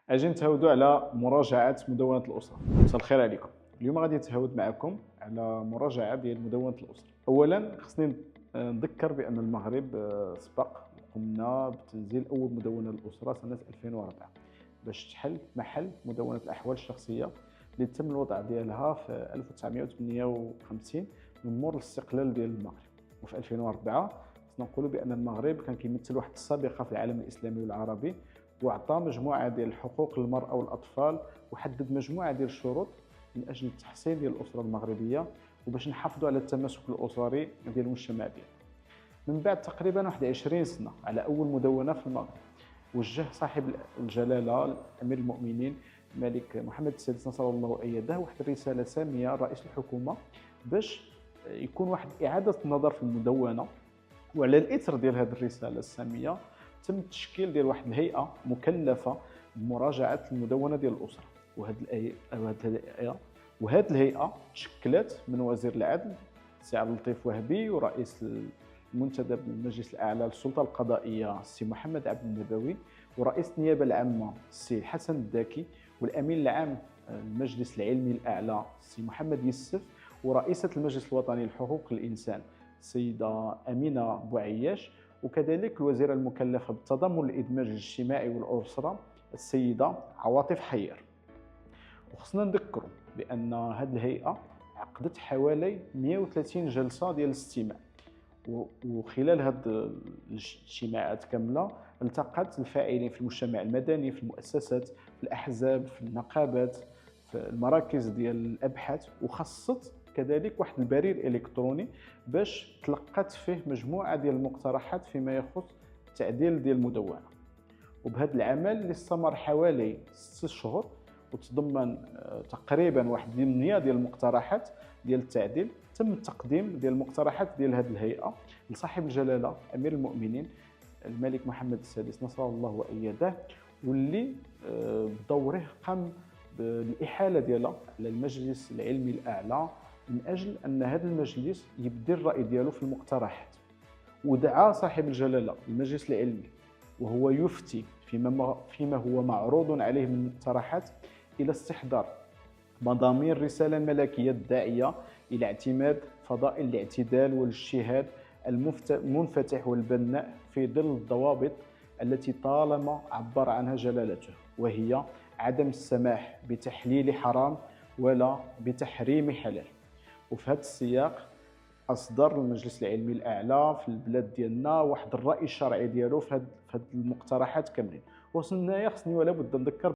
اجي نتهاودوا على مراجعه مدونه الاسره. مساء الخير عليكم. اليوم غادي نتهاود معكم على مراجعه ديال مدونه الاسره. اولا خصني نذكر بان المغرب سبق قمنا بتنزيل اول مدونه للاسره سنه 2004 باش تحل محل مدونه الاحوال الشخصيه اللي تم الوضع ديالها في 1958 من مور الاستقلال ديال المغرب. وفي 2004 خصنا نقولوا بان المغرب كان كيمثل واحد السابقه في العالم الاسلامي والعربي، وعطى مجموعه ديال الحقوق للمراه والاطفال، وحدد مجموعه ديال الشروط من اجل التحسين ديال الاسره المغربيه وباش نحافظوا على التماسك الاسري ديال المجتمع ديالنا. من بعد تقريبا واحد 20 سنه على اول مدونه في المغرب، وجه صاحب الجلاله امير المؤمنين الملك محمد السادس نصر الله وايده واحد الرساله ساميه لرئيس الحكومه باش يكون واحد اعاده النظر في المدونه. وعلى الاثر ديال هذه الرساله الساميه تم التشكيل ديال واحد الهيئه مكلفه بمراجعه المدونه ديال الاسره. وهذه الهيئه تشكلت من وزير العدل السي عبد اللطيف وهبي، ورئيس المنتدب المجلس الاعلى للسلطه القضائيه السي محمد عبد النبوي، ورئيس النيابه العامه السي حسن الداكي، والامين العام المجلس العلمي الاعلى السي محمد يوسف، ورئيسه المجلس الوطني لحقوق الانسان السيده امينه بوعياش، وكذلك الوزيره المكلفه بالتضامن والادماج الاجتماعي والاسره السيده عواطف حير. وخصنا نذكروا بان هذه الهيئه عقدت حوالي 130 جلسه ديال الاستماع، وخلال هذه الاجتماعات كامله التقت الفاعلين في المجتمع المدني، في المؤسسات، في الاحزاب، في النقابات، في المراكز ديال الابحاث، وخصت كذلك واحد البريد الكتروني باش تلقات فيه مجموعه ديال المقترحات فيما يخص التعديل ديال المدونه. وبهذا العمل اللي استمر حوالي 6 شهور وتضمن تقريبا واحد 8 ديال المقترحات ديال التعديل، تم التقديم ديال المقترحات ديال هذه الهيئه لصاحب الجلاله امير المؤمنين الملك محمد السادس نصر الله وايده، واللي بدوره قام بالاحاله ديالها على المجلس العلمي الاعلى من اجل ان هذا المجلس يبدي الراي ديالو في المقترحات. ودعا صاحب الجلاله المجلس العلمي وهو يفتي فيما هو معروض عليه من مقترحات الى استحضار مضامين الرساله الملكيه الداعيه الى اعتماد فضائل الاعتدال والاجتهاد المنفتح والبناء في ظل الضوابط التي طالما عبر عنها جلالته، وهي عدم السماح بتحليل حرام ولا بتحريم حلال. وفي هذا السياق اصدر المجلس العلمي الاعلى في البلاد ديالنا واحد الراي الشرعي ديالو في هذه المقترحات كاملين. وصلنا خصني ولا بد نذكر